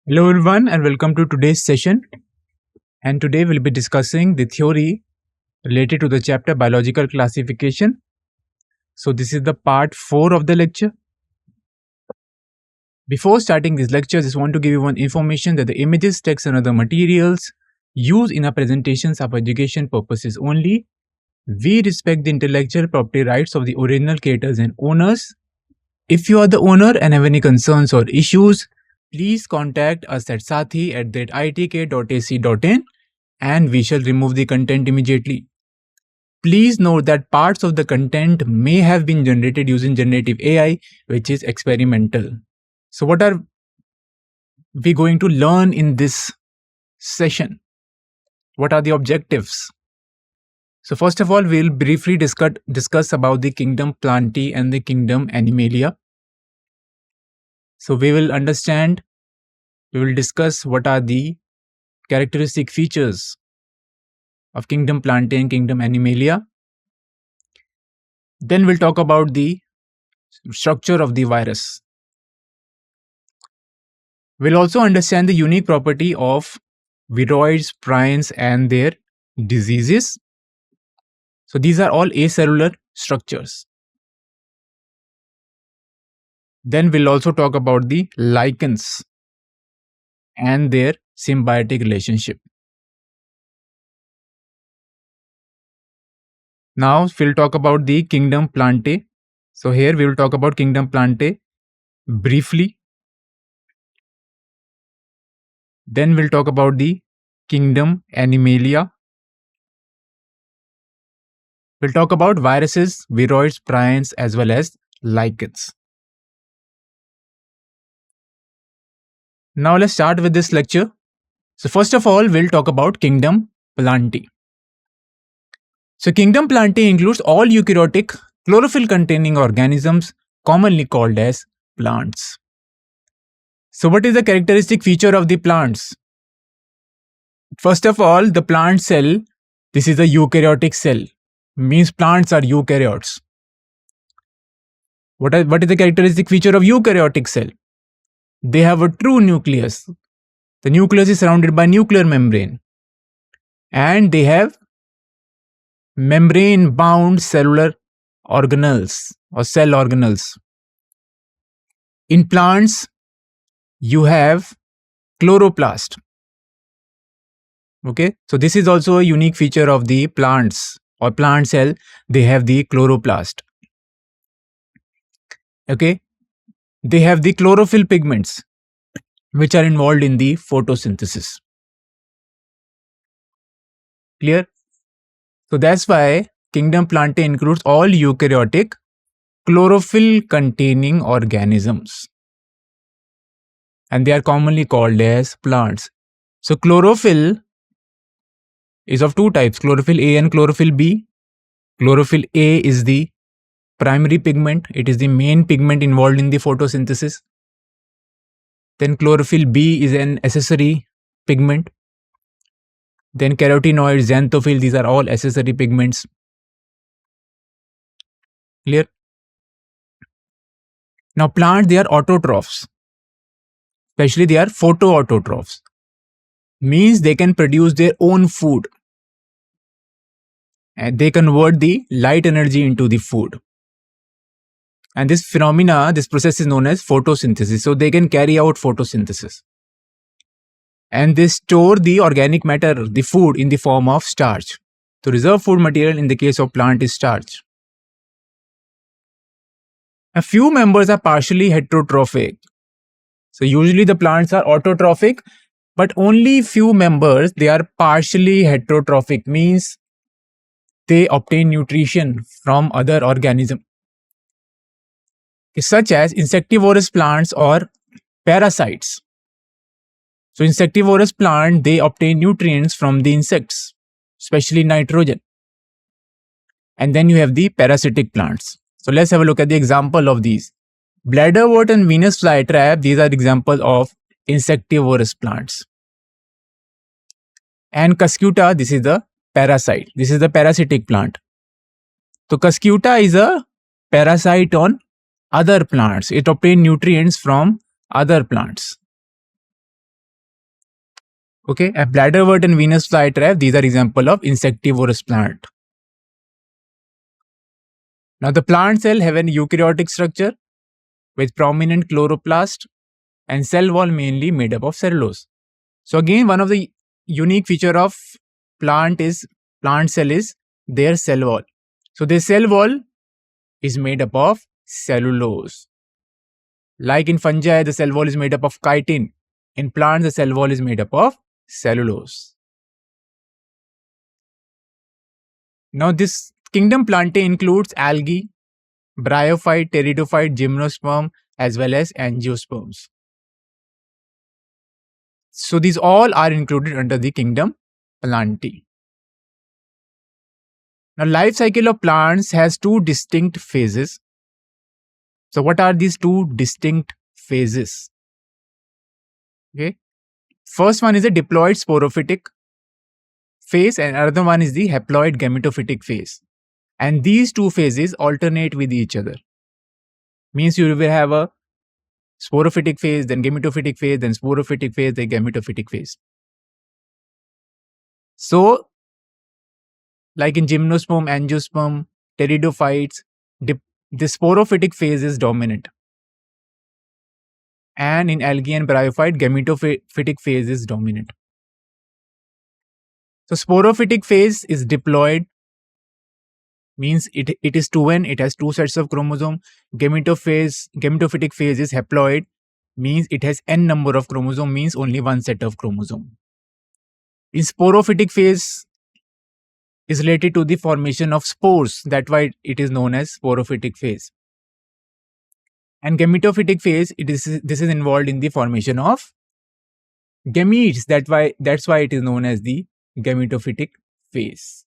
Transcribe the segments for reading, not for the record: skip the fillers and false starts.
Hello everyone and welcome to today's session. And today we'll be discussing the theory related to the chapter biological classification. So this is the part 4 of the lecture. Before starting this lecture, I just want to give you one information that the images, text and other materials used in our presentations are for education purposes only. We respect the intellectual property rights of the original creators and owners. If you are the owner and have any concerns or issues, please contact us at sathee@itk.ac.in and we shall remove the content immediately. Please note that parts of the content may have been generated using generative AI, which is experimental. So what are we going to learn in this session? What are the objectives? So first of all, we'll briefly discuss about the kingdom Plantae and the kingdom Animalia. So we will discuss what are the characteristic features of kingdom Plantae and kingdom Animalia. Then we'll talk about the structure of the virus. We'll also understand the unique property of viroids, prions and their diseases. So these are all acellular structures. Then we'll also talk about the lichens and their symbiotic relationship. Now we'll talk about the kingdom Plantae. So here we will talk about kingdom Plantae briefly. Then we'll talk about the kingdom Animalia. We'll talk about viruses, viroids, prions as well as lichens. Now let's start with this lecture. So first of all, we'll talk about kingdom Plantae. So kingdom Plantae includes all eukaryotic chlorophyll containing organisms commonly called as plants. So what is the characteristic feature of the plants? First of all, the plant cell, this is a eukaryotic cell, means plants are eukaryotes. What is the characteristic feature of eukaryotic cell? They have a true nucleus. The nucleus is surrounded by nuclear membrane and they have membrane bound cellular organelles or cell organelles. In plants, you have chloroplast. Okay, so this is also a unique feature of the plants or plant cell. They have the chloroplast. Okay, they have the chlorophyll pigments which are involved in the photosynthesis. Clear? So that's why kingdom Plantae includes all eukaryotic chlorophyll containing organisms and they are commonly called as plants. So chlorophyll is of two types, chlorophyll A and chlorophyll B. Chlorophyll A is the primary pigment. It is the main pigment involved in the photosynthesis. Then chlorophyll B is an accessory pigment. Then carotenoids, xanthophyll, these are all accessory pigments. Clear? Now plants, they are autotrophs. Especially they are photoautotrophs. Means they can produce their own food. And they convert the light energy into the food. And this process is known as photosynthesis. So they can carry out photosynthesis. And they store the organic matter, the food, in the form of starch. So reserve food material in the case of plant is starch. A few members are partially heterotrophic. So usually the plants are autotrophic, but only few members, they are partially heterotrophic, means they obtain nutrition from other organisms, such as insectivorous plants or parasites. So insectivorous plant, they obtain nutrients from the insects, especially nitrogen. And then you have the parasitic plants. So let's have a look at the example of these. Bladderwort and Venus flytrap, these are examples of insectivorous plants. And Cuscuta, this is the parasite. This is the parasitic plant. So Cuscuta is a parasite on other plants. It obtains nutrients from other plants. Okay, a bladderwort and Venus flytrap, these are example of insectivorous plant. Now the plant cell have an eukaryotic structure with prominent chloroplast and cell wall mainly made up of cellulose. So again, one of the unique feature of plant cell is their cell wall. So their cell wall is made up of cellulose. Like in fungi, the cell wall is made up of chitin. In plants, the cell wall is made up of cellulose. Now this kingdom Plantae includes algae, bryophyte, pteridophyte, gymnosperm, as well as angiosperms. So these all are included under the kingdom Plantae. Now life cycle of plants has two distinct phases. So what are these two distinct phases? Okay. First one is a diploid sporophytic phase and another one is the haploid gametophytic phase. And these two phases alternate with each other. Means you will have a sporophytic phase, then gametophytic phase, then sporophytic phase, then gametophytic phase. So, like in gymnosperm, angiosperm, pteridophytes, the sporophytic phase is dominant. And in algae and bryophyte, gametophytic phase is dominant. So, sporophytic phase is diploid, means it is 2n, it has two sets of chromosome. Gametophytic phase is haploid, means it has n number of chromosome, means only one set of chromosome. In sporophytic phase is related to the formation of spores, that's why it is known as sporophytic phase. And gametophytic phase, this is involved in the formation of gametes, that's why it is known as the gametophytic phase.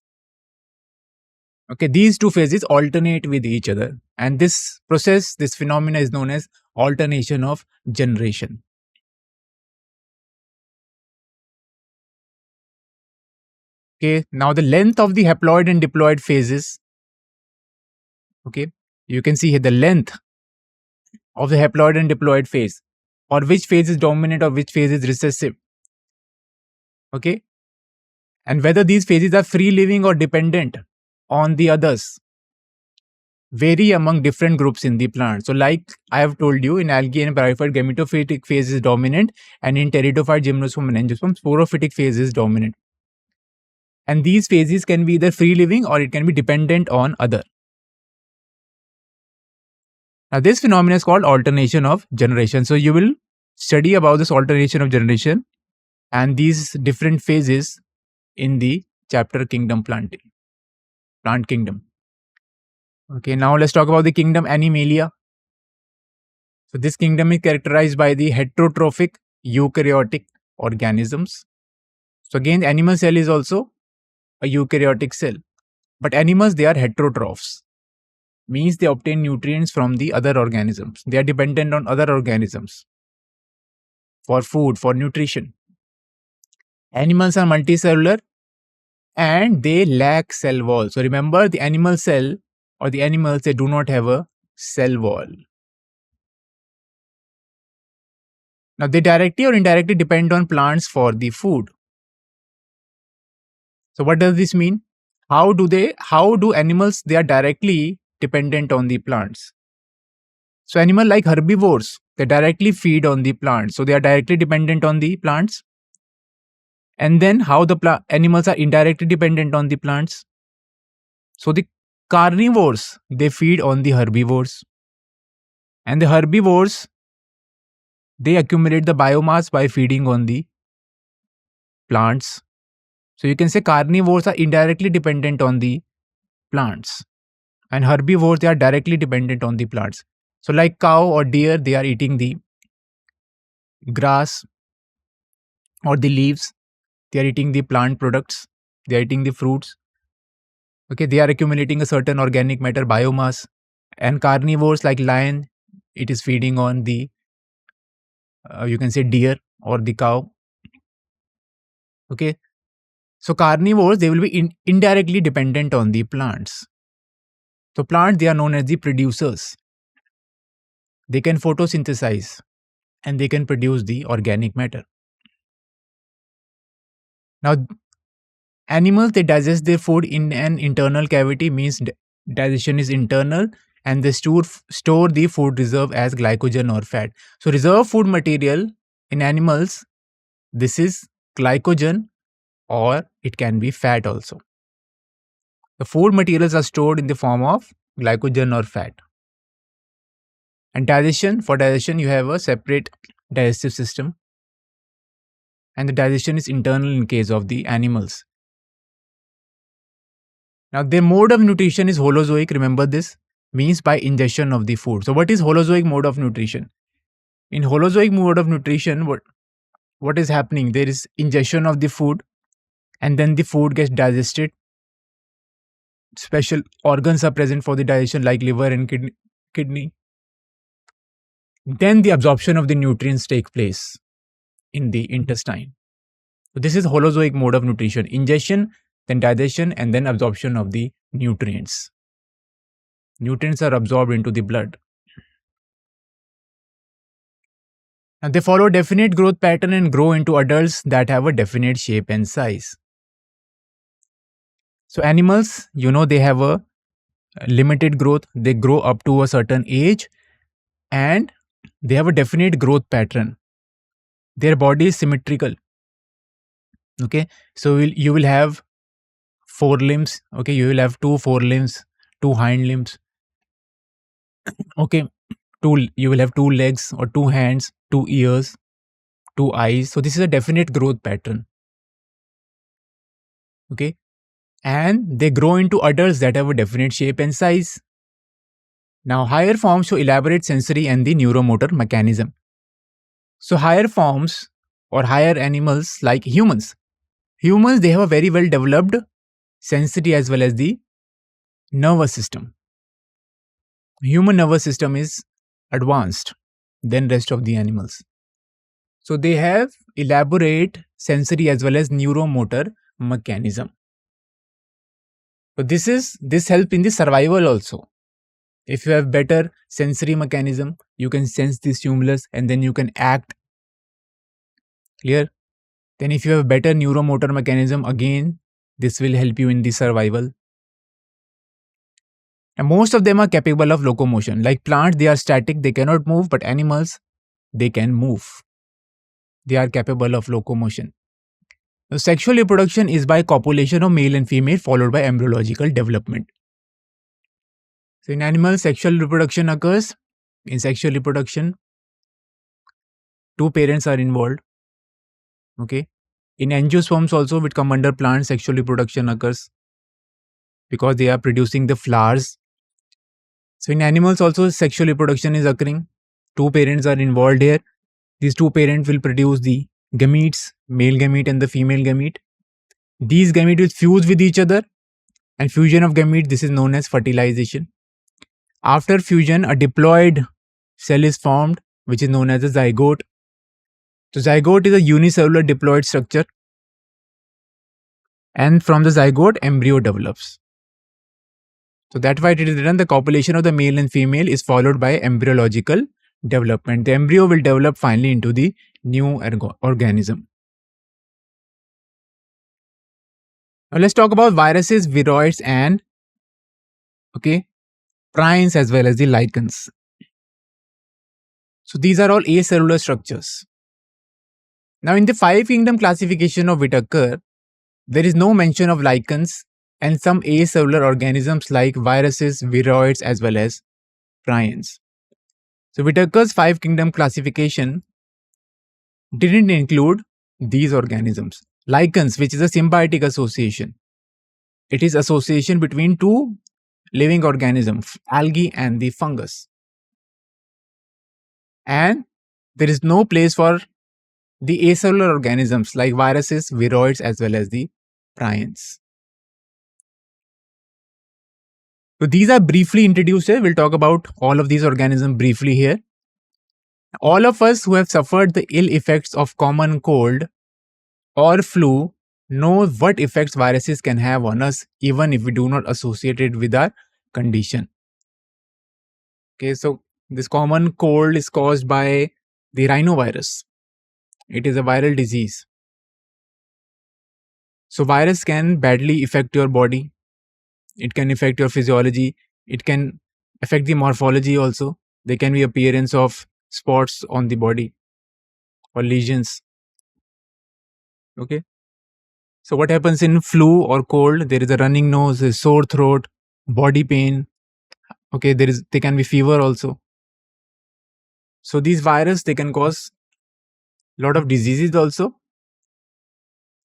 Okay, these two phases alternate with each other, and this process, this phenomena is known as alternation of generation. Okay, now the length of the haploid and diploid phases. Okay, you can see here the length of the haploid and diploid phase, or which phase is dominant or which phase is recessive. Okay, and whether these phases are free living or dependent on the others vary among different groups in the plant. So like I have told you, in algae and bryophyte, gametophytic phase is dominant, and in pteridophyte, gymnosperm and angiosperm, sporophytic phase is dominant. And these phases can be either free living or it can be dependent on other. Now this phenomenon is called alternation of generation. So you will study about this alternation of generation and these different phases in the chapter Kingdom Plantae, Plant Kingdom. Okay, now let's talk about the kingdom Animalia. So this kingdom is characterized by the heterotrophic eukaryotic organisms. So again, the animal cell is also a eukaryotic cell, but animals, they are heterotrophs, means they obtain nutrients from the other organisms. They are dependent on other organisms for food, for nutrition. Animals are multicellular and they lack cell wall. So remember, the animal cell or the animals, they do not have a cell wall. Now they directly or indirectly depend on plants for the food. So what does this mean? How do animals, they are directly dependent on the plants? So animal like herbivores, they directly feed on the plants. So they are directly dependent on the plants. And then how the animals are indirectly dependent on the plants? So the carnivores, they feed on the herbivores. And the herbivores, they accumulate the biomass by feeding on the plants. So you can say carnivores are indirectly dependent on the plants. And herbivores, they are directly dependent on the plants. So like cow or deer, they are eating the grass or the leaves. They are eating the plant products. They are eating the fruits. Okay, they are accumulating a certain organic matter biomass. And carnivores like lion, it is feeding on the, you can say deer or the cow. Okay, so carnivores, they will be indirectly dependent on the plants. So plants, they are known as the producers. They can photosynthesize and they can produce the organic matter. Now, animals, they digest their food in an internal cavity, means digestion is internal, and they store the food reserve as glycogen or fat. So reserve food material in animals, this is glycogen, or it can be fat also. The food materials are stored in the form of glycogen or fat. And digestion, for digestion you have a separate digestive system, and the digestion is internal in case of the animals. Now, their mode of nutrition is holozoic. Remember this, means by ingestion of the food. So, what is holozoic mode of nutrition? In holozoic mode of nutrition, what is happening? There is ingestion of the food, and then the food gets digested. Special organs are present for the digestion, like liver and kidney. Then the absorption of the nutrients take place in the intestine. So, this is holozoic mode of nutrition: ingestion, then digestion, and then absorption of the nutrients. Nutrients are absorbed into the blood. And they follow definite growth pattern and grow into adults that have a definite shape and size. So animals, they have a limited growth. They grow up to a certain age, and they have a definite growth pattern. Their body is symmetrical. Okay, so you will have forelimbs. Okay, you will have two forelimbs, two hind limbs. Okay, you will have two legs or two hands, two ears, two eyes. So this is a definite growth pattern. Okay, and they grow into adults that have a definite shape and size. Now, higher forms show elaborate sensory and the neuromotor mechanism. So higher forms or higher animals like humans, they have a very well developed sensory as well as the nervous system. Human nervous system is advanced than rest of the animals. So they have elaborate sensory as well as neuromotor mechanism. So this helps in the survival also. If you have better sensory mechanism, you can sense the stimulus and then you can act. Clear? Then if you have better neuromotor mechanism, again, this will help you in the survival. And most of them are capable of locomotion. Like plants, they are static, they cannot move, but animals, they can move. They are capable of locomotion. So sexual reproduction is by copulation of male and female followed by embryological development. So in animals, sexual reproduction occurs. In sexual reproduction, two parents are involved. Okay. In angiosperms also, which come under plants, sexual reproduction occurs because they are producing the flowers. So in animals also, sexual reproduction is occurring. Two parents are involved here. These two parents will produce the gametes, male gamete and the female gamete. These gametes will fuse with each other, and fusion of gametes, this is known as fertilization. After fusion, a diploid cell is formed, which is known as a zygote. So zygote is a unicellular diploid structure, and from the zygote, embryo develops. So that's why it is written the copulation of the male and female is followed by embryological development. The embryo will develop finally into the new organism. Now let's talk about viruses, viroids, and prions as well as the lichens. So these are all acellular structures. Now in the 5-kingdom classification of Whitaker, there is no mention of lichens and some acellular organisms like viruses, viroids, as well as prions. So Whitaker's 5-kingdom classification didn't include these organisms. Lichens, which is a symbiotic association. It is association between two living organisms, algae and the fungus. And there is no place for the acellular organisms like viruses, viroids, as well as the prions. So these are briefly introduced here. We'll talk about all of these organisms briefly here. All of us who have suffered the ill effects of common cold or flu know what effects viruses can have on us, even if we do not associate it with our condition. Okay, so this common cold is caused by the rhinovirus. It is a viral disease. So virus can badly affect your body. It can affect your physiology. It can affect the morphology also. There can be appearance of spots on the body or lesions. Okay. So what happens in flu or cold? There is a running nose, a sore throat, body pain. Okay, there can be fever also. So these virus, they can cause a lot of diseases also,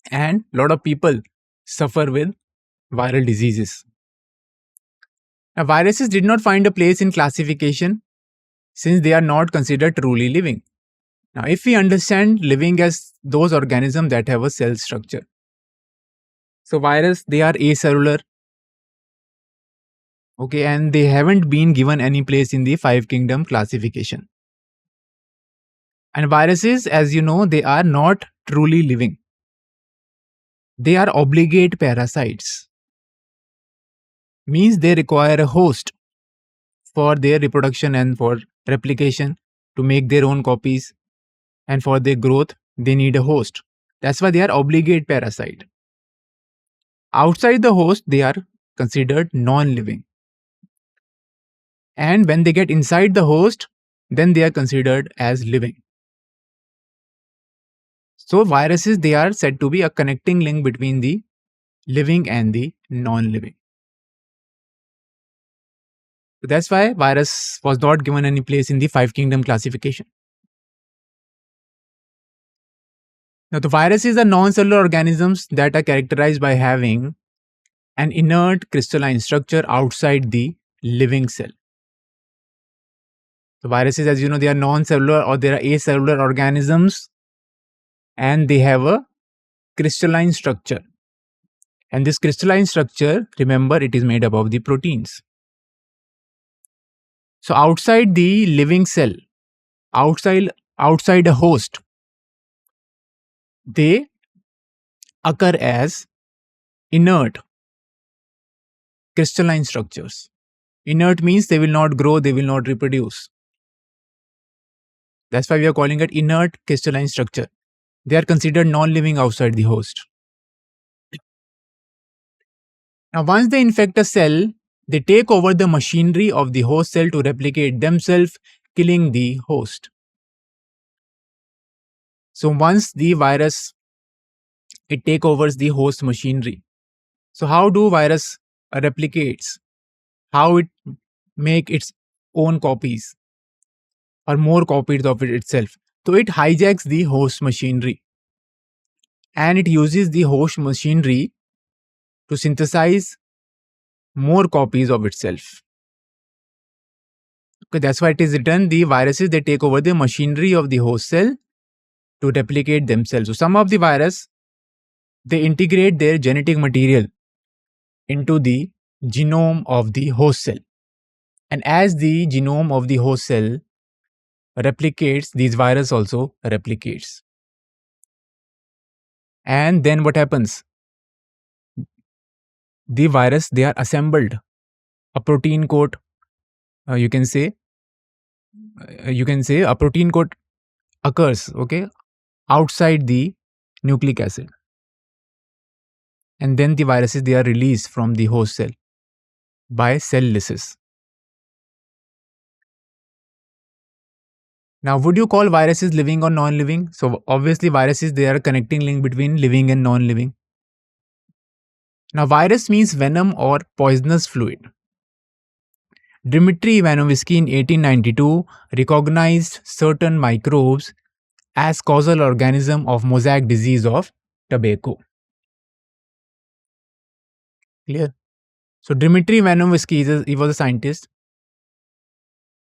and a lot of people suffer with viral diseases. Now, viruses did not find a place in classification since they are not considered truly living. Now, if we understand living as those organisms that have a cell structure, so virus, they are acellular, okay, and they haven't been given any place in the 5 kingdom classification. And viruses, as you know, they are not truly living. They are obligate parasites. Means they require a host for their reproduction and for replication, to make their own copies, and for their growth they need a host. That's why they are obligate parasite. Outside the host, they are considered non-living. And when they get inside the host, then they are considered as living. So viruses, they are said to be a connecting link between the living and the non-living. So that's why virus was not given any place in the 5 kingdom classification. Now, the viruses are non-cellular organisms that are characterized by having an inert crystalline structure outside the living cell. So viruses, as you know, they are non-cellular or they are acellular organisms, and they have a crystalline structure. And this crystalline structure, remember, it is made up of the proteins. So outside the living cell, outside a host, they occur as inert crystalline structures. Inert means they will not grow, they will not reproduce. That's why we are calling it inert crystalline structure. They are considered non-living outside the host. Now, once they infect a cell, they take over the machinery of the host cell to replicate themselves, killing the host. So once the virus, it take over the host machinery. So how do virus replicates? How it make its own copies or more copies of it itself? So it hijacks the host machinery, and it uses the host machinery to synthesize more copies of itself. Okay, that's why it is written, the viruses, they take over the machinery of the host cell to replicate themselves. So some of the virus, they integrate their genetic material into the genome of the host cell. And as the genome of the host cell replicates, these virus also replicates. And then what happens? The virus, they are assembled. A protein coat, you can say a protein coat occurs, okay, outside the nucleic acid. And then the viruses, they are released from the host cell by cell lysis. Now, would you call viruses living or non-living? So obviously viruses, they are a connecting link between living and non-living. Now, virus means venom or poisonous fluid. Dmitry Ivanovsky in 1892 recognized certain microbes as causal organism of mosaic disease of tobacco. Clear? So Dmitry Ivanovsky, he was a scientist.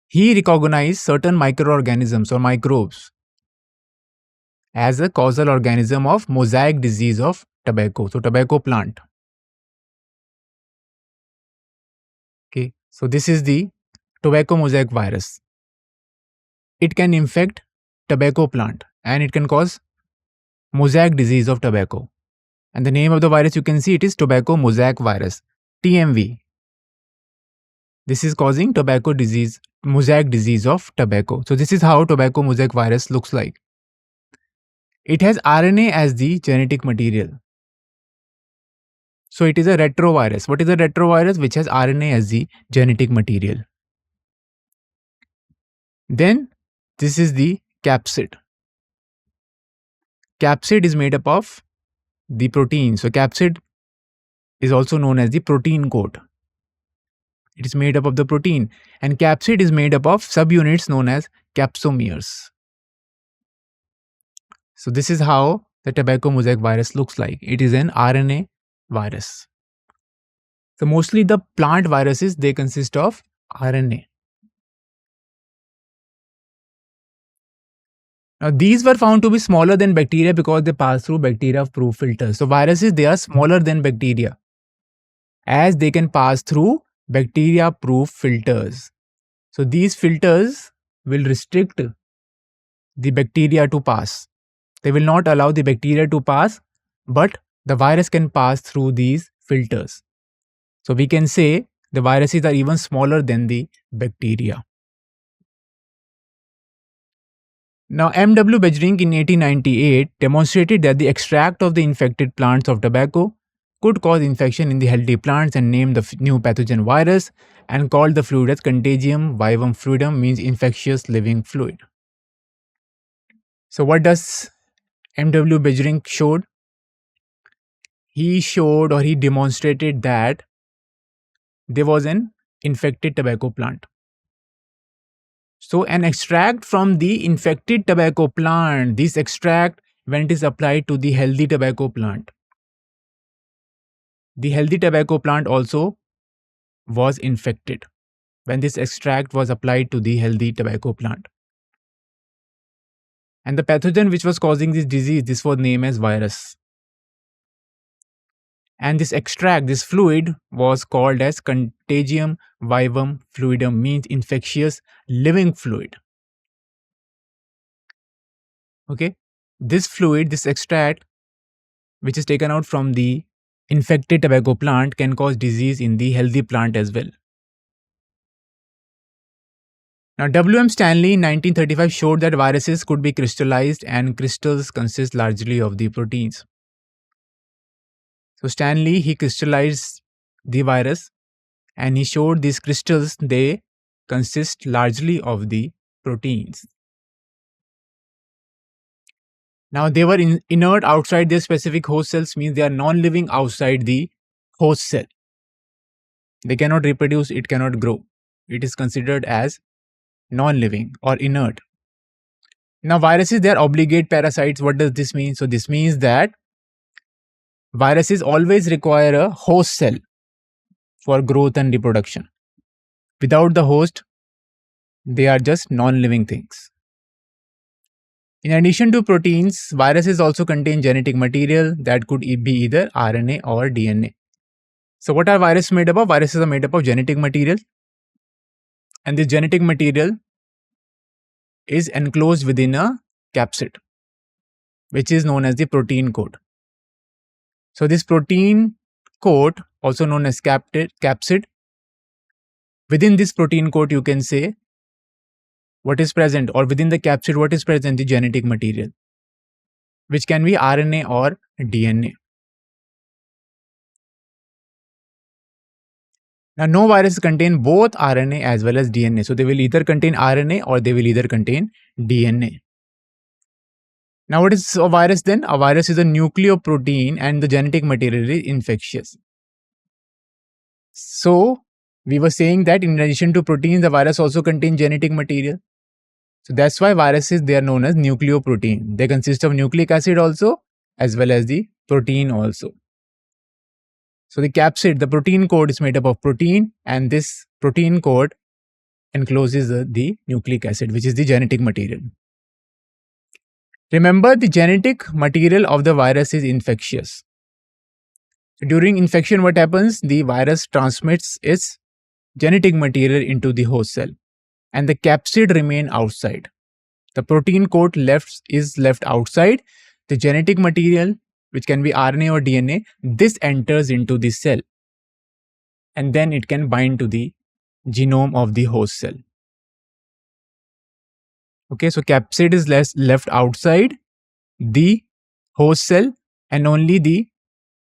He recognized certain microorganisms or microbes as a causal organism of mosaic disease of tobacco. So tobacco plant. Okay. So this is the tobacco mosaic virus. It can infect tobacco plant and it can cause mosaic disease of tobacco. And the name of the virus, you can see, it is tobacco mosaic virus, TMV. This is causing tobacco disease, mosaic disease of tobacco. So this is how tobacco mosaic virus looks like. It has RNA as the genetic material. So it is a retrovirus. What is a retrovirus? Which has RNA as the genetic material. Then this is the capsid. Capsid is made up of the protein. So capsid is also known as the protein coat. It is made up of the protein, and capsid is made up of subunits known as capsomeres. So this is how the tobacco mosaic virus looks like. It is an RNA virus. So mostly the plant viruses, they consist of RNA. Now these were found to be smaller than bacteria because they pass through bacteria-proof filters. So viruses, they are smaller than bacteria as they can pass through bacteria-proof filters. So these filters will restrict the bacteria to pass. They will not allow the bacteria to pass, but the virus can pass through these filters. So we can say the viruses are even smaller than the bacteria. Now, M.W. Beijerinck in 1898 demonstrated that the extract of the infected plants of tobacco could cause infection in the healthy plants and named the new pathogen virus and called the fluid as Contagium vivum fluidum, means infectious living fluid. So what does M.W. Beijerinck showed? He showed, or he demonstrated, that there was an infected tobacco plant. So an extract from the infected tobacco plant, this extract, when it is applied to the healthy tobacco plant, the healthy tobacco plant also was infected when this extract was applied to the healthy tobacco plant. And the pathogen which was causing this disease, this was named as virus. And this extract, this fluid, was called as Contagium vivum fluidum, means infectious living fluid. Okay, this fluid, this extract, which is taken out from the infected tobacco plant, can cause disease in the healthy plant as well. Now, W.M. Stanley in 1935 showed that viruses could be crystallized, and crystals consist largely of the proteins. So Stanley, he crystallized the virus, and he showed these crystals, they consist largely of the proteins. Now they were inert outside their specific host cells, means they are non-living outside the host cell. They cannot reproduce, it cannot grow. It is considered as non-living or inert. Now viruses, they are obligate parasites. What does this mean? So this means that viruses always require a host cell for growth and reproduction. Without the host, they are just non-living things. In addition to proteins, viruses also contain genetic material that could be either RNA or DNA. So what are viruses made up of? Viruses are made up of genetic material, and this genetic material is enclosed within a capsid, which is known as the protein coat. So this protein coat, also known as capsid, within this protein coat you can say what is present, or within the capsid what is present, the genetic material, which can be RNA or DNA. Now, no virus contain both RNA as well as DNA. So they will either contain RNA or they will either contain DNA. Now, what is a virus then? A virus is a nucleoprotein and the genetic material is infectious. So we were saying that in addition to proteins, the virus also contains genetic material. So that's why viruses, they are known as nucleoprotein. They consist of nucleic acid also as well as the protein also. So the capsid, the protein coat, is made up of protein, and this protein coat encloses the nucleic acid, which is the genetic material. Remember, the genetic material of the virus is infectious. During infection, what happens? The virus transmits its genetic material into the host cell, and the capsid remain outside. The protein coat is left outside. The genetic material, which can be RNA or DNA, this enters into the cell, and then it can bind to the genome of the host cell. Okay, so capsid is left outside the host cell, and only the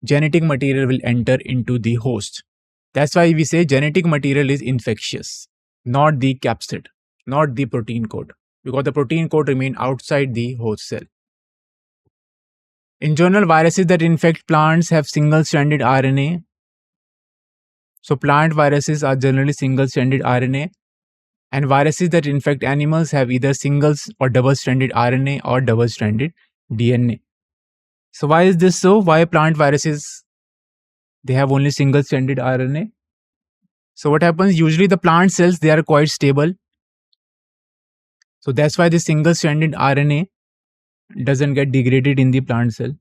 genetic material will enter into the host. That's why we say genetic material is infectious, not the capsid, not the protein code, because the protein code remain outside the host cell. In general, viruses that infect plants have single-stranded RNA. So plant viruses are generally single-stranded RNA, and viruses that infect animals have either single or double-stranded RNA or double-stranded DNA. So why is this so? Why plant viruses, they have only single-stranded RNA? So what happens? Usually the plant cells, they are quite stable. So that's why the single-stranded RNA doesn't get degraded in the plant cell.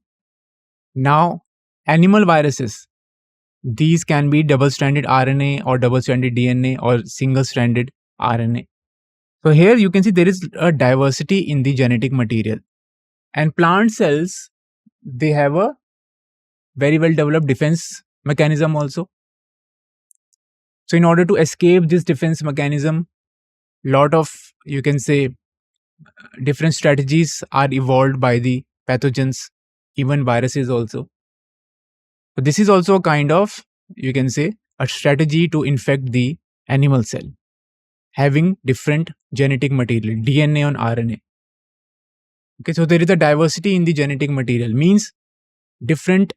Now, animal viruses, these can be double-stranded RNA or double-stranded DNA or single-stranded RNA. So here you can see there is a diversity in the genetic material. And plant cells, they have a very well developed defense mechanism also. So in order to escape this defense mechanism, lot of, you can say, different strategies are evolved by the pathogens, even viruses also. So this is also a kind of, you can say, a strategy to infect the animal cell, having different genetic material, DNA and RNA. Okay, so there is a diversity in the genetic material, means different,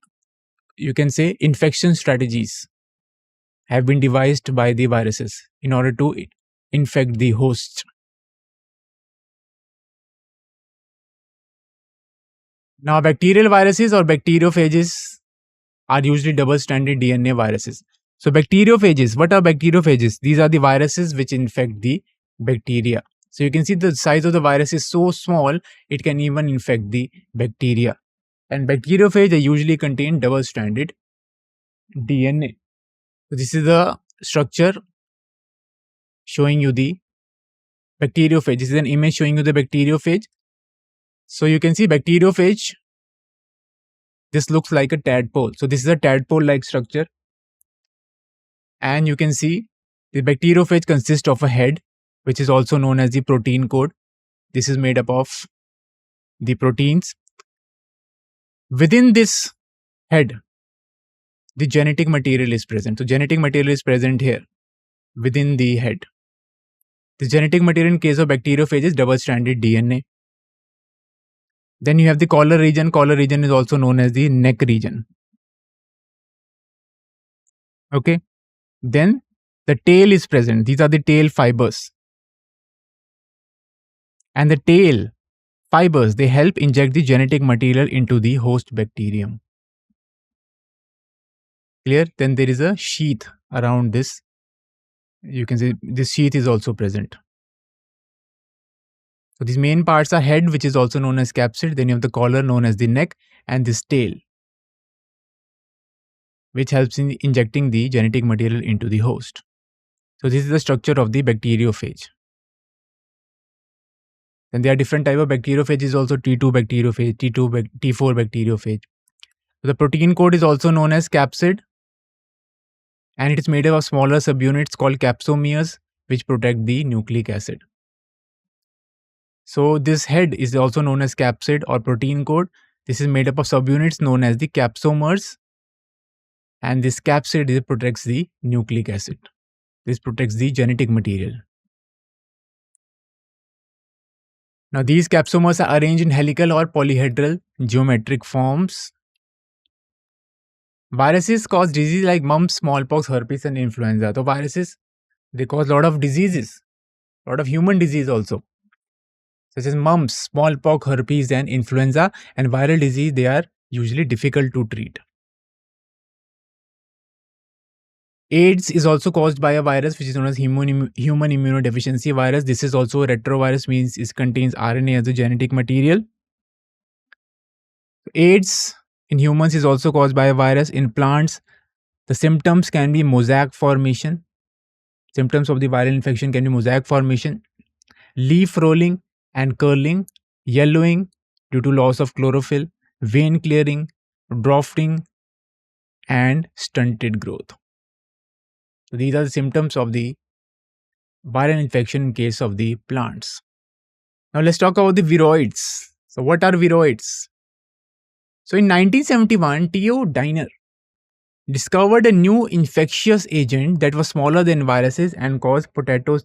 you can say, infection strategies have been devised by the viruses in order to infect the host. Now, bacterial viruses or bacteriophages are usually double-stranded DNA viruses. So bacteriophages, what are bacteriophages? These are the viruses which infect the bacteria. So you can see the size of the virus is so small, it can even infect the bacteria. And bacteriophage, they usually contain double-stranded DNA. So this is the structure showing you the bacteriophage. This is an image showing you the bacteriophage. So you can see bacteriophage, this looks like a tadpole. So this is a tadpole-like structure. And you can see the bacteriophage consists of a head, which is also known as the protein code. This is made up of the proteins. Within this head, the genetic material is present. So genetic material is present here within the head. The genetic material in case of bacteriophage is double-stranded DNA. Then you have the collar region. Collar region is also known as the neck region. Okay. Then the tail is present. These are the tail fibers. And the tail fibers, they help inject the genetic material into the host bacterium. Clear? Then there is a sheath around this. You can say this sheath is also present. So these main parts are head, which is also known as capsid. Then you have the collar known as the neck, and this tail, which helps in injecting the genetic material into the host. So this is the structure of the bacteriophage. Then there are different type of bacteriophages also, T2 bacteriophage, T4 bacteriophage. So the protein code is also known as capsid, and it is made up of smaller subunits called capsomeres, which protect the nucleic acid. So this head is also known as capsid or protein code. This is made up of subunits known as the capsomers, and this capsid protects the nucleic acid. This protects the genetic material. Now these capsomers are arranged in helical or polyhedral geometric forms. Viruses cause disease like mumps, smallpox, herpes and influenza. So viruses, they cause a lot of diseases, a lot of human disease also, such as mumps, smallpox, herpes and influenza. And viral disease, they are usually difficult to treat. AIDS is also caused by a virus which is known as human immunodeficiency virus. This is also a retrovirus, means it contains RNA as a genetic material. AIDS in humans is also caused by a virus. In plants, the symptoms can be mosaic formation. Symptoms of the viral infection can be mosaic formation, leaf rolling and curling, yellowing due to loss of chlorophyll, vein clearing, dwarfing, and stunted growth. So these are the symptoms of the viral infection in case of the plants. Now let's talk about the viroids. So what are viroids? So in 1971, Theo Diner discovered a new infectious agent that was smaller than viruses and caused potato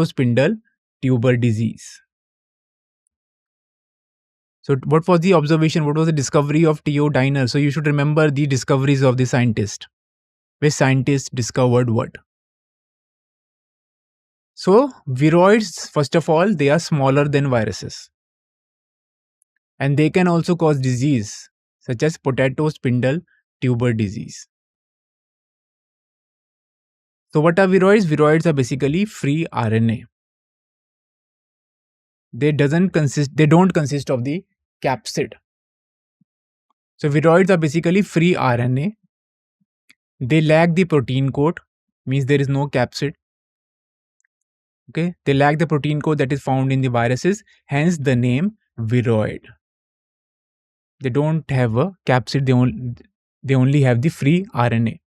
spindle tuber disease. So what was the observation? What was the discovery of Theo Diner? So you should remember the discoveries of the scientist. Which scientist discovered what? So viroids, first of all, they are smaller than viruses. And they can also cause disease such as potato spindle tuber disease. So what are viroids? Viroids are basically free RNA. They don't consist of the capsid. So viroids are basically free RNA. They lack the protein code, means there is no capsid. Okay, they lack the protein code that is found in the viruses, hence the name viroid. They don't have a capsid, they only have the free RNA.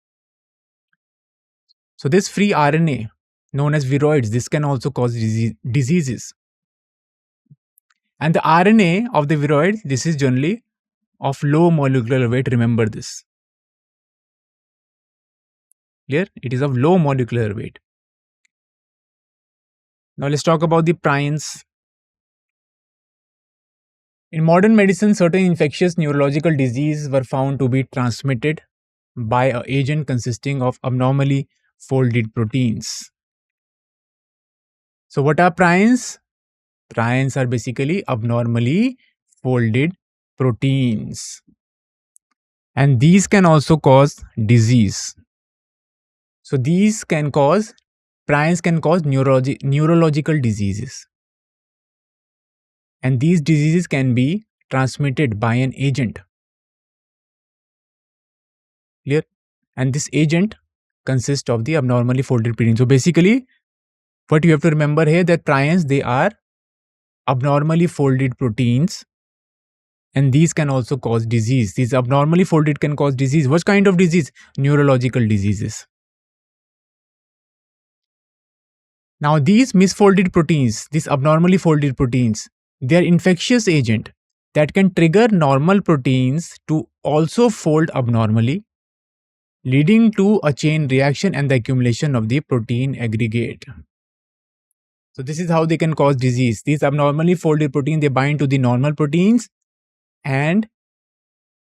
So this free RNA known as viroids, this can also cause diseases. And the RNA of the viroid, this is generally of low molecular weight. Remember this. Clear? It is of low molecular weight. Now let's talk about the prions. In modern medicine, certain infectious neurological diseases were found to be transmitted by an agent consisting of abnormally folded proteins. So what are prions? Prions are basically abnormally folded proteins. And these can also cause disease. So these can cause, prions can cause neurological diseases. And these diseases can be transmitted by an agent. Clear? And this agent consists of the abnormally folded protein. So basically, what you have to remember here, that prions, they are abnormally folded proteins, and these can also cause disease. These abnormally folded can cause disease. What kind of disease? Neurological diseases. Now these misfolded proteins, these abnormally folded proteins, they are infectious agent that can trigger normal proteins to also fold abnormally, leading to a chain reaction and the accumulation of the protein aggregate. So this is how they can cause disease. These abnormally folded proteins, they bind to the normal proteins and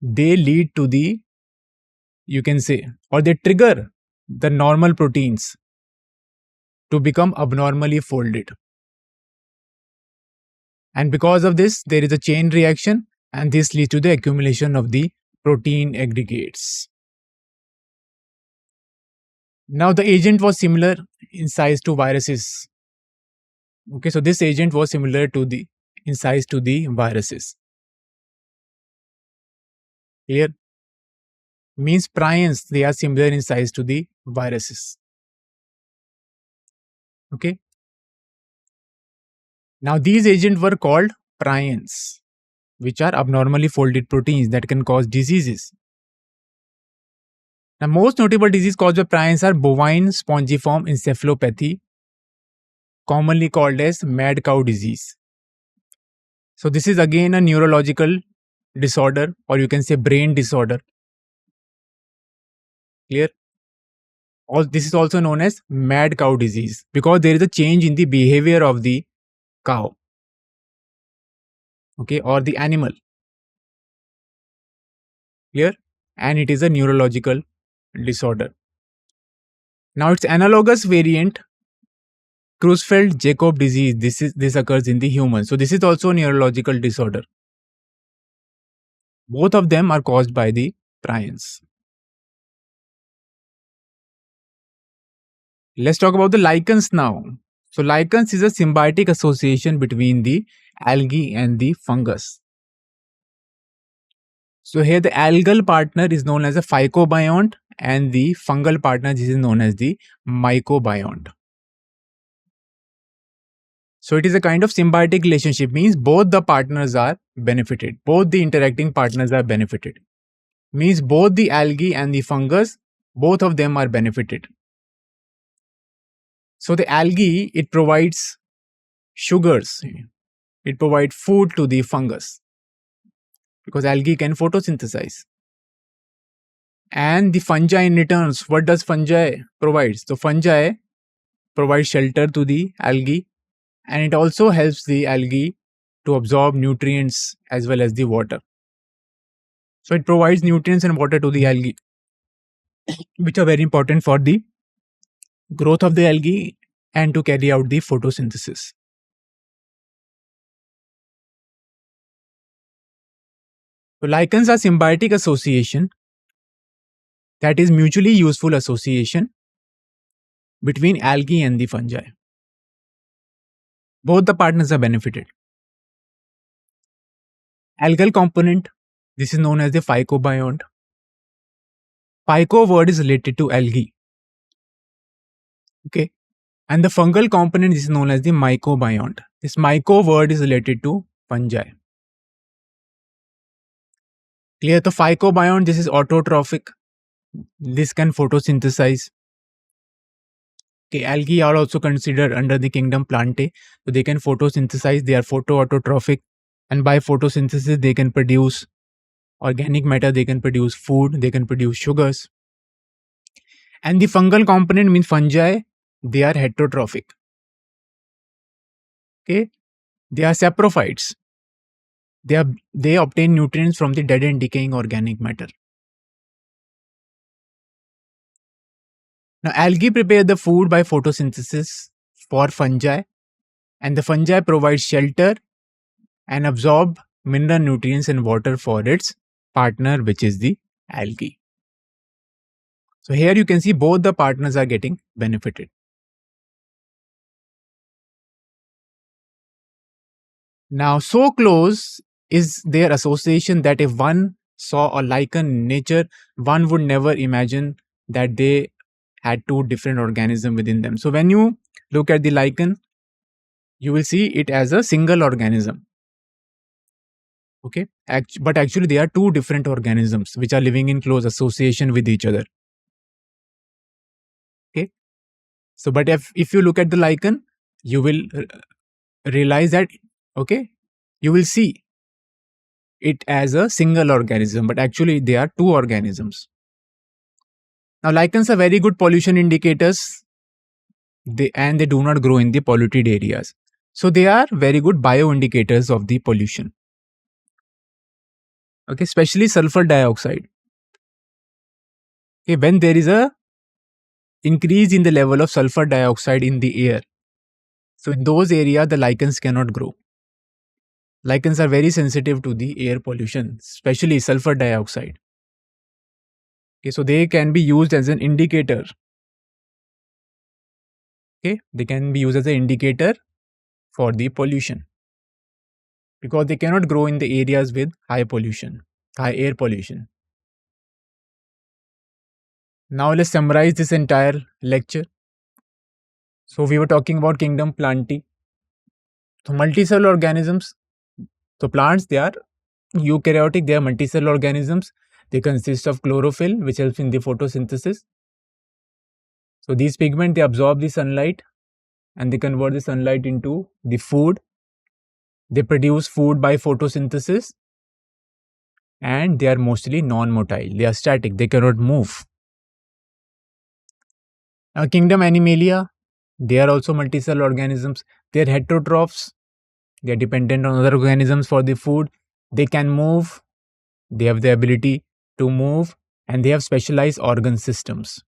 they lead to the, you can say, or they trigger the normal proteins to become abnormally folded. And because of this, there is a chain reaction and this leads to the accumulation of the protein aggregates. Now the agent was similar in size to viruses. Okay, so this agent was similar to the in size to the viruses. Here means prions, they are similar in size to the viruses. Okay. Now these agents were called prions, which are abnormally folded proteins that can cause diseases. Now most notable diseases caused by prions are bovine spongiform encephalopathy, commonly called as mad cow disease. So this is again a neurological disorder, or you can say brain disorder. Clear? This is also known as mad cow disease because there is a change in the behavior of the cow, okay, or the animal. Clear? And it is a neurological disorder. Now its analogous variant, Creutzfeldt-Jakob disease, this occurs in the human. So this is also a neurological disorder. Both of them are caused by the prions. Let's talk about the lichens now. So lichens is a symbiotic association between the algae and the fungus. So here the algal partner is known as a phycobiont and the fungal partner is known as the mycobiont. So it is a kind of symbiotic relationship, means both the partners are benefited. Both the interacting partners are benefited. Means both the algae and the fungus, both of them are benefited. So the algae, it provides sugars. It provides food to the fungus. because algae can photosynthesize. And the fungi in returns, what does fungi provide? So fungi provide shelter to the algae, and it also helps the algae to absorb nutrients as well as the water. So it provides nutrients and water to the algae, which are very important for the growth of the algae and to carry out the photosynthesis. So lichens are symbiotic association, that is mutually useful association between algae and the fungi. Both the partners are benefited. Algal component, this is known as the phycobiont. Phyco word is related to algae. Okay. And the fungal component is known as the mycobiont. This myco word is related to fungi. Clear? The phycobiont, this is autotrophic. This can photosynthesize. Okay, algae are also considered under the kingdom Plantae. So they can photosynthesize, they are photoautotrophic. And by photosynthesis, they can produce organic matter, they can produce food, they can produce sugars. And the fungal component means fungi, they are heterotrophic. Okay, they are saprophytes. They obtain nutrients from the dead and decaying organic matter. Now, algae prepare the food by photosynthesis for fungi, and the fungi provide shelter and absorb mineral nutrients and water for its partner, which is the algae. So here you can see both the partners are getting benefited. Now, so close is their association that if one saw a lichen in nature, one would never imagine that they had two different organisms within them. So when you look at the lichen, you will see it as a single organism. Okay, but actually they are two different organisms which are living in close association with each other. Okay, so but if you look at the lichen, you will realize that, okay, you will see it as a single organism, but actually they are two organisms. Now lichens are very good pollution indicators, and they do not grow in the polluted areas. So they are very good bioindicators of the pollution. Okay, especially sulfur dioxide. Okay, when there is a increase in the level of sulfur dioxide in the air, so in those areas the lichens cannot grow. Lichens are very sensitive to the air pollution, especially sulfur dioxide. Okay, so they can be used as an indicator. Okay, they can be used as an indicator for the pollution because they cannot grow in the areas with high pollution, high air pollution. Now let's summarize this entire lecture. So we were talking about kingdom Plantae. So multicellular organisms. So plants, they are eukaryotic, they are multicellular organisms. They consist of chlorophyll, which helps in the photosynthesis. So these pigments, they absorb the sunlight and they convert the sunlight into the food. They produce food by photosynthesis, and they are mostly non-motile. They are static, they cannot move. Now, kingdom Animalia, they are also multicellular organisms. They are heterotrophs. They are dependent on other organisms for the food. They can move. They have the ability to move, and they have specialized organ systems.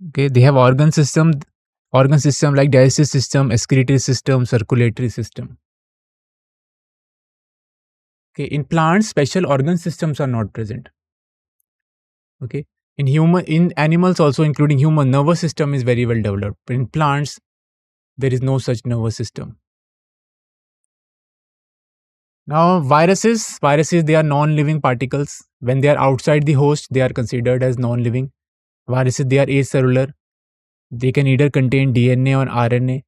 Okay, they have organ system like digestive system, excretory system, circulatory system. Okay, in plants, special organ systems are not present. Okay, in animals also, including human, nervous system is very well developed. But in plants, there is no such nervous system. Now, viruses, they are non-living particles. When they are outside the host, they are considered as non-living. Viruses, they are acellular. They can either contain DNA or RNA.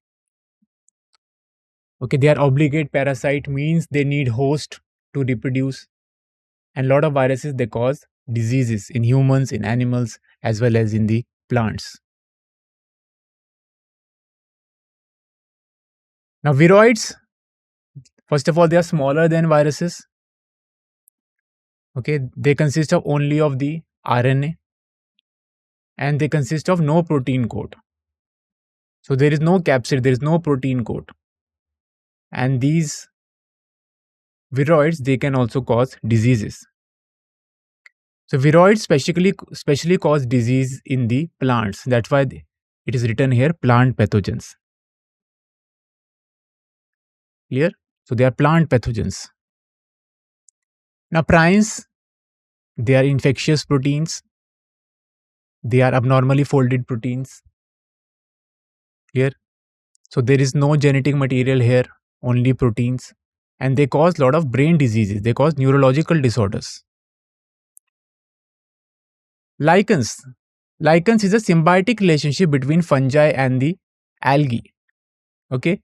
Okay, they are obligate parasite, means they need host to reproduce. And a lot of viruses, they cause diseases in humans, in animals, as well as in the plants. Now, viroids, first of all, they are smaller than viruses. Okay, they consist of only of the RNA, and they consist of no protein coat. So there is no capsid, there is no protein coat. And these viroids, they can also cause diseases. So viroids specially cause disease in the plants. That's why it is written here plant pathogens. Clear? So they are plant pathogens. Now prions, they are infectious proteins. They are abnormally folded proteins. Here. So there is no genetic material here, only proteins. And they cause a lot of brain diseases. They cause neurological disorders. Lichens. Lichens is a symbiotic relationship between fungi and the algae. Okay.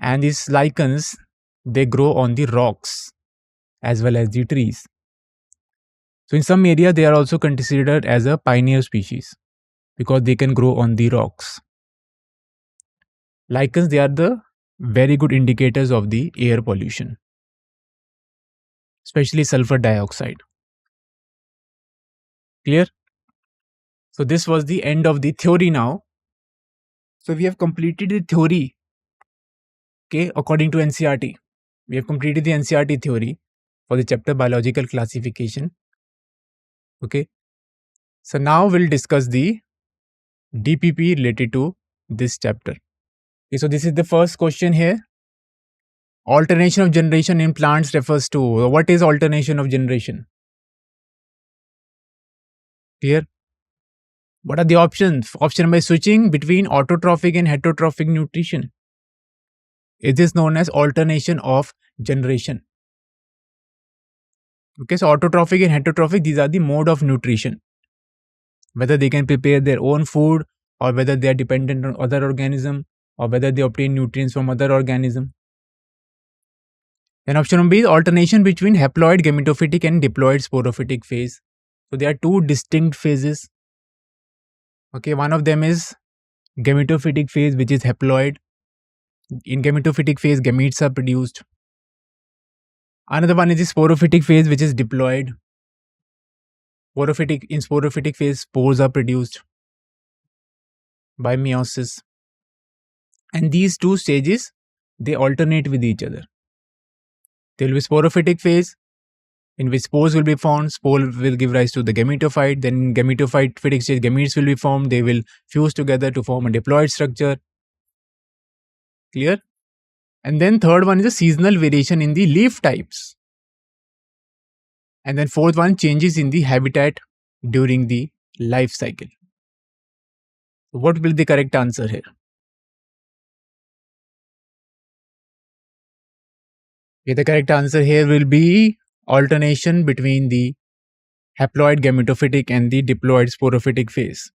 And these lichens, they grow on the rocks as well as the trees. So in some area, they are also considered as a pioneer species because they can grow on the rocks. Lichens, they are the very good indicators of the air pollution, especially sulfur dioxide. Clear? So this was the end of the theory now. So we have completed the theory, okay, according to NCERT. We have completed the NCERT theory for the chapter biological classification. Okay. So now we'll discuss the DPP related to this chapter. Okay, so this is the first question here. Alternation of generation in plants refers to, what is alternation of generation? Clear? What are the options? Option by switching between autotrophic and heterotrophic nutrition. It is known as alternation of generation. Okay, so autotrophic and heterotrophic, these are the mode of nutrition. Whether they can prepare their own food, or whether they are dependent on other organism, or whether they obtain nutrients from other organism. Then option B is alternation between haploid gametophytic and diploid sporophytic phase. So there are two distinct phases. Okay, one of them is gametophytic phase, which is haploid. In gametophytic phase, gametes are produced. Another one is the sporophytic phase, which is diploid. In sporophytic phase, spores are produced by meiosis. And these two stages, they alternate with each other. There will be sporophytic phase, in which spores will be formed. Spore will give rise to the gametophyte. Then in gametophytic stage, gametes will be formed. They will fuse together to form a diploid structure. Clear? And then third one is a seasonal variation in the leaf types. And then fourth one, changes in the habitat during the life cycle. What will be the correct answer here? Okay, the correct answer here will be alternation between the haploid gametophytic and the diploid sporophytic phase.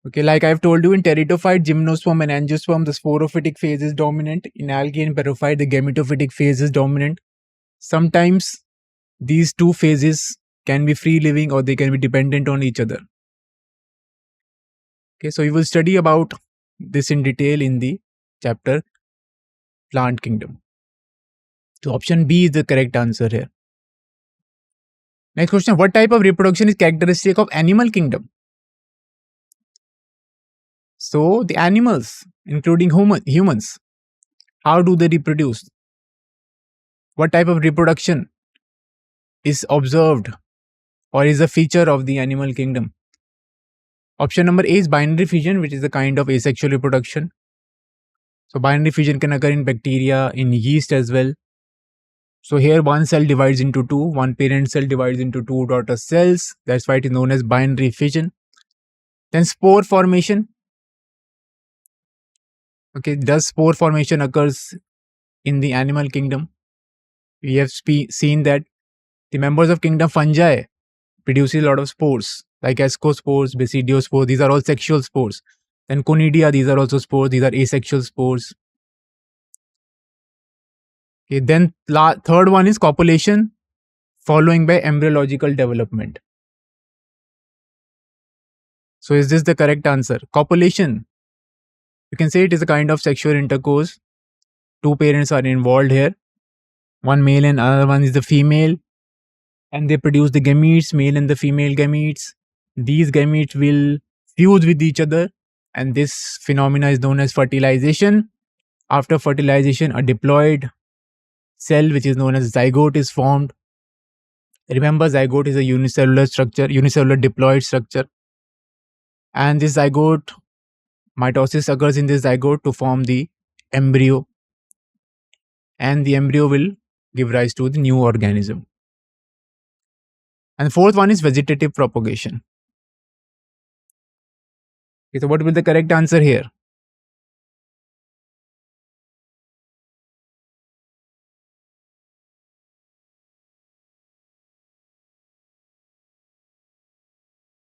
Okay, like I've told you, in pteridophyte, gymnosperm and angiosperm, the sporophytic phase is dominant. In algae and perophyte, the gametophytic phase is dominant. Sometimes these two phases can be free living or they can be dependent on each other. Okay, so we will study about this in detail in the chapter Plant Kingdom. So option B is the correct answer here. Next question, what type of reproduction is characteristic of animal kingdom? So the animals, including humans, how do they reproduce? What type of reproduction is observed or is a feature of the animal kingdom? Option number A is binary fission, which is a kind of asexual reproduction. So binary fission can occur in bacteria, in yeast as well. So here one cell divides into two, one parent cell divides into two daughter cells. That's why it is known as binary fission. Then spore formation. Okay, does spore formation occurs in the animal kingdom? We have seen that the members of kingdom fungi produces a lot of spores, like ascospores, basidiospores. These are all sexual spores. Then conidia, these are also spores. These are asexual spores. Okay, then third one is copulation, following by embryological development. So is this the correct answer? Copulation. You can say it is a kind of sexual intercourse. Two parents are involved here. One male and another one is the female. and they produce the gametes, male and the female gametes. These gametes will fuse with each other, and this phenomena is known as fertilization. After fertilization, a diploid cell, which is known as zygote, is formed. Remember, zygote is a unicellular structure, unicellular diploid structure. And this zygote, mitosis occurs in this zygote to form the embryo. And the embryo will give rise to the new organism. And the fourth one is vegetative propagation. Okay, so what will be the correct answer here?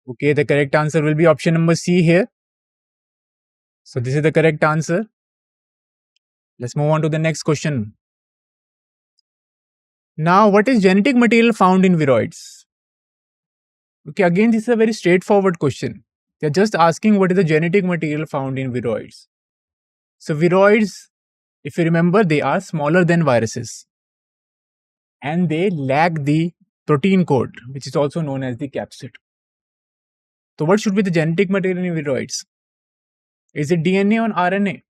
Okay, the correct answer will be option number C here. So this is the correct answer. Let's move on to the next question. Now, what is genetic material found in viroids? Okay, again, this is a very straightforward question. They're just asking what is the genetic material found in viroids. So viroids, if you remember, they are smaller than viruses. And they lack the protein code, which is also known as the capsid. So what should be the genetic material in viroids? Is it DNA or RNA?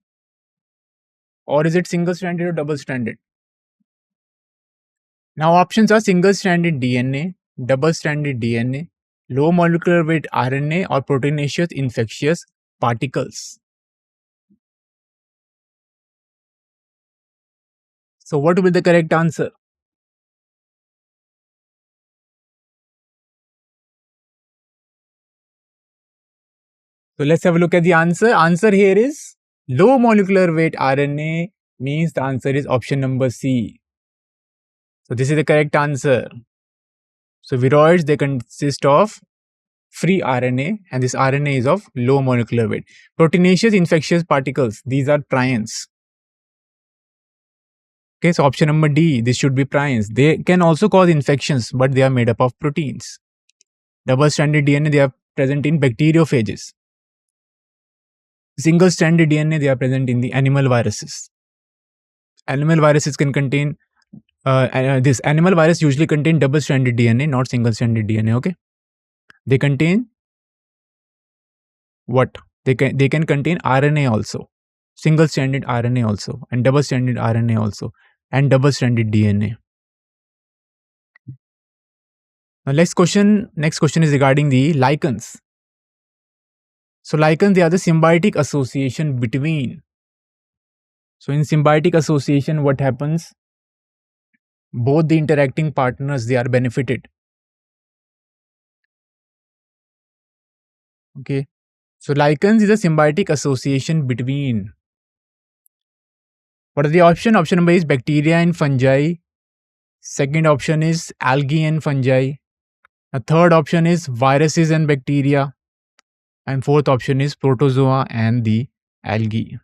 Or is it single-stranded or double-stranded? Now options are single-stranded DNA, double-stranded DNA, low molecular weight RNA, or proteinaceous infectious particles. So what will be the correct answer? So let's have a look at the answer. Answer here is low molecular weight RNA, means the answer is option number C. So this is the correct answer. So viroids, they consist of free RNA, and this RNA is of low molecular weight. Proteinaceous infectious particles, these are prions. Okay, so option number D, this should be prions. They can also cause infections, but they are made up of proteins. Double-stranded DNA, they are present in bacteriophages. Single-stranded DNA, they are present in the animal viruses. Animal viruses can contain, this animal virus usually contain double-stranded DNA, not single-stranded DNA, okay? They contain what? They can contain RNA also, single-stranded RNA also, and double-stranded RNA also, and double-stranded DNA. Now, next question is regarding the lichens. So lichens, they are the symbiotic association between. So in symbiotic association, what happens? Both the interacting partners, they are benefited. Okay. So lichens is a symbiotic association between. What are the option? Option number is bacteria and fungi. Second option is algae and fungi. The third option is viruses and bacteria. And fourth option is protozoa and the algae.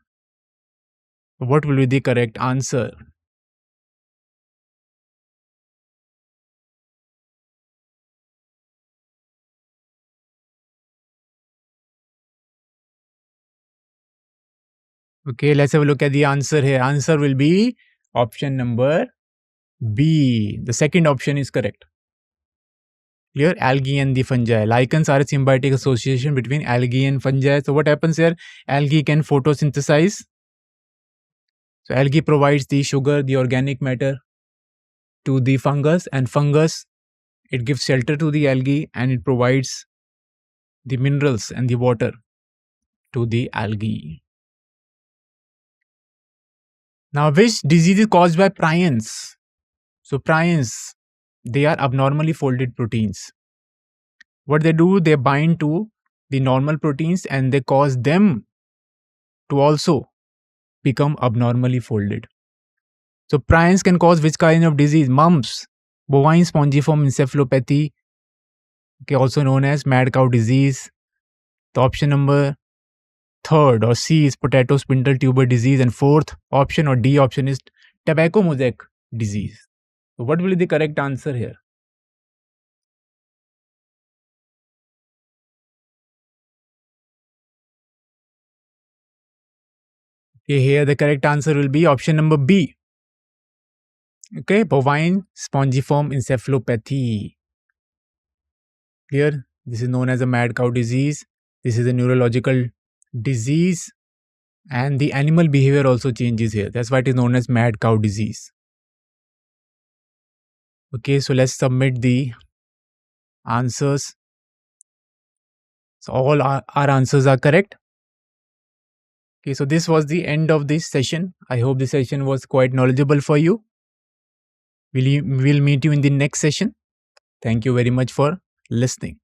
What will be the correct answer? Okay, let's have a look at the answer here. Answer will be option number B. The second option is correct. Here, algae and the fungi. Lichens are a symbiotic association between algae and fungi. So what happens here? Algae can photosynthesize. So algae provides the sugar, the organic matter to the fungus, and fungus, it gives shelter to the algae, and it provides the minerals and the water to the algae. Now, which disease is caused by prions? So prions, they are abnormally folded proteins. What they do, they bind to the normal proteins and they cause them to also become abnormally folded. So prions can cause which kind of disease? Mumps, bovine spongiform encephalopathy, okay, also known as mad cow disease. The option number third or C is potato spindle tuber disease, and fourth option or D option is tobacco mosaic disease. So what will be the correct answer here? Okay, here the correct answer will be option number B. Okay, bovine spongiform encephalopathy. Clear? This is known as a mad cow disease. This is a neurological disease, and the animal behavior also changes here. That's why it is known as mad cow disease. Okay, so let's submit the answers. So all our answers are correct. Okay, so this was the end of this session. I hope the session was quite knowledgeable for you. We'll meet you in the next session. Thank you very much for listening.